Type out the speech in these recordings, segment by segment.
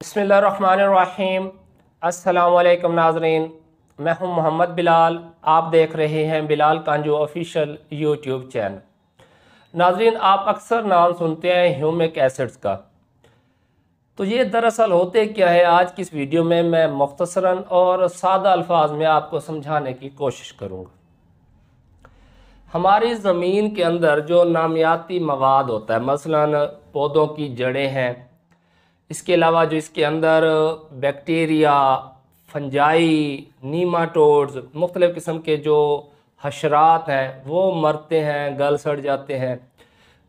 बिस्मिल्लाहिर्रहमानिर्रहीम। अस्सलामुअलैकुम नाज़रीन, मैं हूं मोहम्मद बिलाल। आप देख रहे हैं बिलाल कांजू ऑफिशियल यूट्यूब चैनल। नाज़रीन, आप अक्सर नाम सुनते हैं ह्यूमिक एसिड्स का। तो ये दरअसल होते क्या है, आज की इस वीडियो में मैं मुख्तसरन और सादा अल्फाज में आपको समझाने की कोशिश करूँगा। हमारी ज़मीन के अंदर जो नामियाती मवाद होता है, मसलन पौधों की जड़ें हैं, इसके अलावा जो इसके अंदर बैक्टीरिया, फंजाई, नीमाटोड्स, मुख्तलिफ़ किस्म के जो हशरात हैं वो मरते हैं, गल सड़ जाते हैं,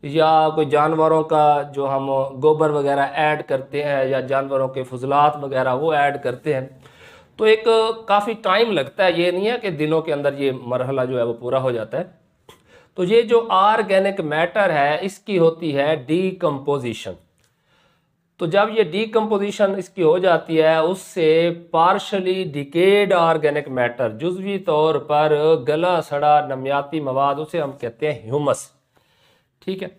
या कोई जानवरों का जो हम गोबर वगैरह ऐड करते हैं या जानवरों के फजलात वगैरह वो ऐड करते हैं, तो एक काफ़ी टाइम लगता है। ये नहीं है कि दिनों के अंदर ये मरहला जो है वो पूरा हो जाता है। तो ये जो ऑर्गेनिक मैटर है इसकी होती है डीकम्पोजिशन। तो जब ये डीकम्पोजिशन इसकी हो जाती है, उससे पार्शली डिकेड ऑर्गेनिक मैटर, जुज़वी तौर पर गला सड़ा नमियाती मवाद, उसे हम कहते हैं ह्यूमस। ठीक है।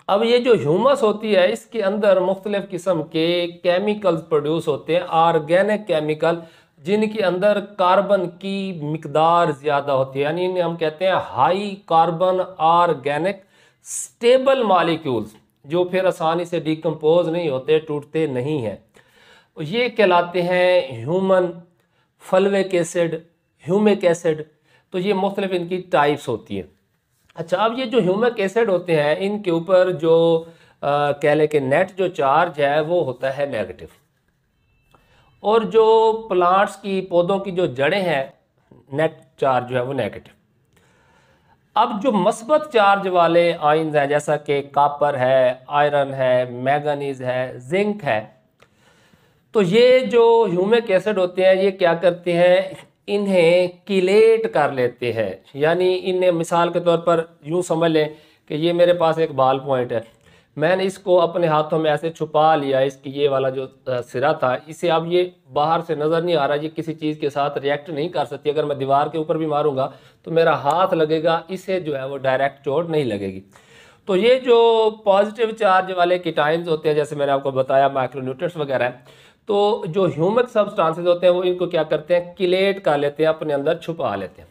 अब ये जो ह्यूमस होती है इसके अंदर मुख्तलिफ किस्म के केमिकल्स प्रोड्यूस होते हैं, ऑर्गेनिक केमिकल, जिनके अंदर कार्बन की मिकदार ज़्यादा होती है, यानी इन्हें हम कहते हैं high carbon organic stable molecules, जो फिर आसानी से डिकम्पोज नहीं होते, टूटते नहीं हैं। ये कहलाते हैं human fulvic acid, humic acid. तो ये मुख्तलिफ इनकी टाइप्स होती हैं। अच्छा, अब ये जो ह्यूमिक एसिड होते हैं इनके ऊपर जो कह लें कि नेट जो चार्ज है वो होता है नेगेटिव, और जो प्लांट्स की, पौधों की जो जड़ें हैं, नेट चार्ज जो है वो नेगेटिव। अब जो मस्बत चार्ज वाले आयन्स हैं, जैसा कि कॉपर है, आयरन है, मैंगनीज है, जिंक है, तो ये जो ह्यूमिक एसिड होते हैं ये क्या करते हैं, इन्हें किलेट कर लेते हैं। यानी इन्हें मिसाल के तौर पर यूँ समझ लें कि ये मेरे पास एक बाल पॉइंट है, मैंने इसको अपने हाथों में ऐसे छुपा लिया, इसकी ये वाला जो सिरा था इसे, अब ये बाहर से नज़र नहीं आ रहा, ये किसी चीज़ के साथ रिएक्ट नहीं कर सकती। अगर मैं दीवार के ऊपर भी मारूंगा तो मेरा हाथ लगेगा, इसे जो है वो डायरेक्ट चोट नहीं लगेगी। तो ये जो पॉजिटिव चार्ज वाले कीटाइंस होते हैं, जैसे मैंने आपको बताया माइक्रोन्यूट्रिएंट्स वगैरह है, तो जो ह्यूमिक सब्सटेंसेस होते हैं वो इनको क्या करते हैं, किलेट कर लेते हैं, अपने अंदर छुपा लेते हैं।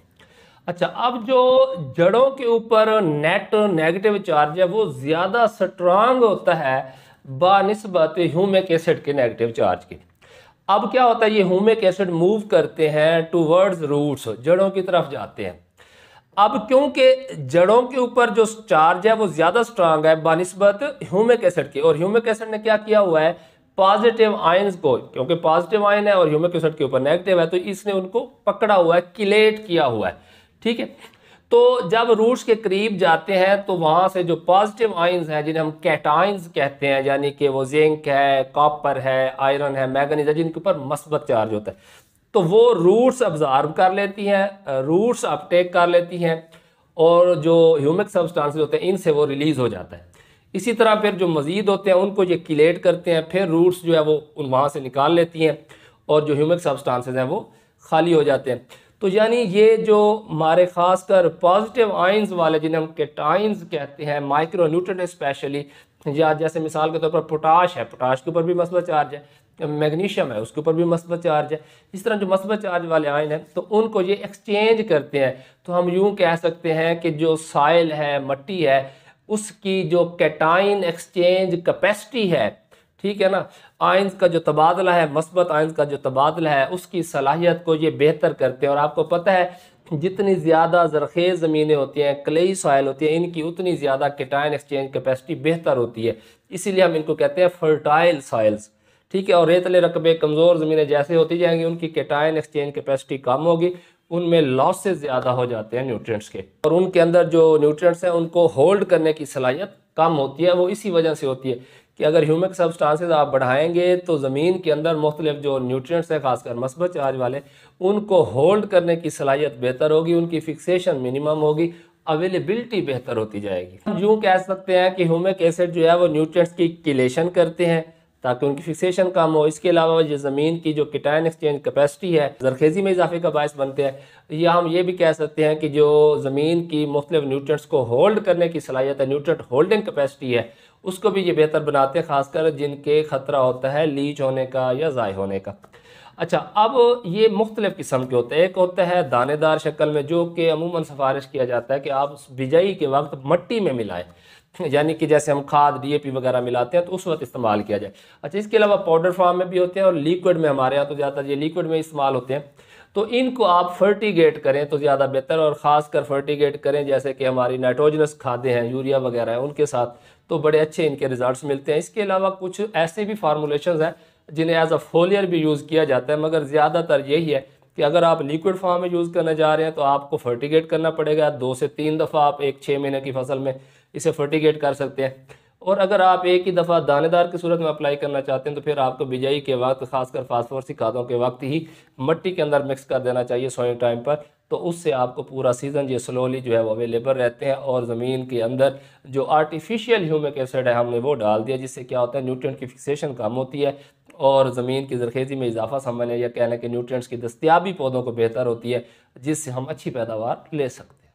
अच्छा, अब जो जड़ों के ऊपर नेट नेगेटिव चार्ज है वो ज़्यादा स्ट्रांग होता है बानिस्बत ह्यूमिक एसिड के नेगेटिव चार्ज के। अब क्या होता है, ये ह्यूमिक एसिड मूव करते हैं टूवर्ड्स रूट्स, जड़ों की तरफ जाते हैं। अब क्योंकि जड़ों के ऊपर जो चार्ज है वो ज़्यादा स्ट्रांग है बानिस्बत ह्यूमिक एसिड के, और ह्यूमिक एसिड ने क्या किया हुआ है, पॉजिटिव आयंस को, क्योंकि पॉजिटिव आयन है और ह्यूमिक एसिड के ऊपर नेगेटिव है, तो इसने उनको पकड़ा हुआ है, किलेट किया हुआ है। ठीक है। तो जब रूट्स के करीब जाते हैं तो वहां से जो पॉजिटिव आयंस हैं, जिन्हें हम कैटायंस कहते हैं, यानी कि वो जिंक है, कॉपर है, आयरन है, मैंगनीज है, जिनके ऊपर मस्बत चार्ज होता है, तो वो रूट्स अब्जॉर्ब कर लेती हैं, रूट्स अपटेक कर लेती हैं, और जो ह्यूमिक सब्सटेंसेस होते हैं इनसे वो रिलीज हो जाता है। इसी तरह फिर जो मजीद होते हैं उनको ये किलेट करते हैं, फिर रूट्स जो है वो वहाँ से निकाल लेती हैं, और जो ह्यूमिक सब्सटेंसेस हैं वो खाली हो जाते हैं। तो यानी ये जो हमारे खासकर पॉजिटिव आयंस वाले, जिन्हें हम केटाइंस कहते हैं, माइक्रो न्यूट्रिएंट स्पेशली, या जैसे मिसाल के तौर पर पोटाश है, पोटाश के ऊपर भी मस्बत चार्ज है, मैग्नीशियम है उसके ऊपर भी मस्बत चार्ज है, इस तरह जो मस्बत चार्ज वाले आयन हैं तो उनको ये एक्सचेंज करते हैं। तो हम यूँ कह सकते हैं कि जो सॉइल है, मट्टी है, उसकी जो कैटाइन एक्सचेंज कैपेसिटी है, ठीक है ना, आयंस का जो तबादला है, मस्बत आयंस का जो तबादला है, उसकी सलाहियत को ये बेहतर करते हैं। और आपको पता है जितनी ज़्यादा ज़रखेज़ ज़मीनें होती हैं, क्लेई सॉइल होती है, इनकी उतनी ज़्यादा कैटाइन एक्सचेंज कैपेसिटी बेहतर होती है, इसीलिए हम इनको कहते हैं फर्टाइल सॉइल्स। ठीक है। और रेतले रकबे, कमज़ोर ज़मीनें जैसे होती जाएंगी उनकी कैटाइन एक्सचेंज कैपेसिटी कम होगी, उनमें लॉसेस ज़्यादा हो जाते हैं न्यूट्रिएंट्स के, और उनके अंदर जो न्यूट्रिएंट्स हैं उनको होल्ड करने की सलाहियत कम होती है। वो इसी वजह से होती है कि अगर ह्यूमिक सब्सटेंसेस आप बढ़ाएंगे तो ज़मीन के अंदर मुख्तलिफ जो न्यूट्रिएंट्स हैं, खासकर मस्बत चार्ज वाले, उनको होल्ड करने की सलाहियत बेहतर होगी, उनकी फिक्सेशन मिनिमम होगी, अवेलेबिलिटी बेहतर होती जाएगी। हम यूँ कह सकते हैं कि ह्यूमिक एसिड जो है वो न्यूट्रिएंट्स की किलेशन करते हैं, ताकि उनकी फिक्सेशन कम हो। इसके अलावा ये ज़मीन की जो केटायन एक्सचेंज कैपेसिटी है ज़रखेज़ी में इजाफे का बायस बनते हैं। या हम ये भी कह सकते हैं कि जो ज़मीन की मुख्तलिफ न्यूट्रिएंट्स को होल्ड करने की सलाहियत है, न्यूट्रिएंट होल्डिंग कैपेसिटी है, उसको भी ये बेहतर बनाते हैं, ख़ासकर जिनके ख़तरा होता है लीच होने का या ज़ाय होने का। अच्छा, अब ये मुख्तलिफ़ किस्म के होते हैं। एक होता है दानेदार शक्ल में, जो कि अमूमन सिफारिश किया जाता है कि आप बिजाई के वक्त मट्टी में मिलाएं, यानी कि जैसे हम खाद डीएपी वगैरह मिलाते हैं तो उस वक्त इस्तेमाल किया जाए। अच्छा, इसके अलावा पाउडर फॉर्म में भी होते हैं और लिक्विड में, हमारे यहाँ तो ज़्यादा ये लिक्विड में इस्तेमाल होते हैं। तो इनको आप फर्टिगेट करें तो ज़्यादा बेहतर, और ख़ासकर फर्टिगेट करें जैसे कि हमारी नाइट्रोजनस खादें हैं, यूरिया वगैरह है, उनके साथ, तो बड़े अच्छे इनके रिजल्ट्स मिलते हैं। इसके अलावा कुछ ऐसे भी फार्मूलेशन हैं जिन्हें एज अ फोलियर भी यूज़ किया जाता है, मगर ज़्यादातर यही है कि अगर आप लिक्विड फॉर्म में यूज़ करने जा रहे हैं तो आपको फर्टिगेट करना पड़ेगा 2 से 3 दफ़ा। आप एक 6 महीने की फसल में इसे फर्टिगेट कर सकते हैं। और अगर आप एक ही दफ़ा दानेदार की सूरत में अप्लाई करना चाहते हैं तो फिर आपको बिजाई के वक्त, खासकर फास्फोरसी खादों के वक्त ही मिट्टी के अंदर मिक्स कर देना चाहिए सोइंग टाइम पर। तो उससे आपको पूरा सीज़न ये स्लोली जो है वो अवेलेबल रहते हैं। और ज़मीन के अंदर जो आर्टिफिशियल ह्यूमिक एसिड है हमने वो डाल दिया, जिससे क्या होता है न्यूट्रिएंट की फिक्सेशन कम होती है और ज़मीन की ज़रखेज़ी में इजाफा समझने या कहने के न्यूट्रिएंट्स की दस्तियाबी पौधों को बेहतर होती है, जिससे हम अच्छी पैदावार ले सकते हैं।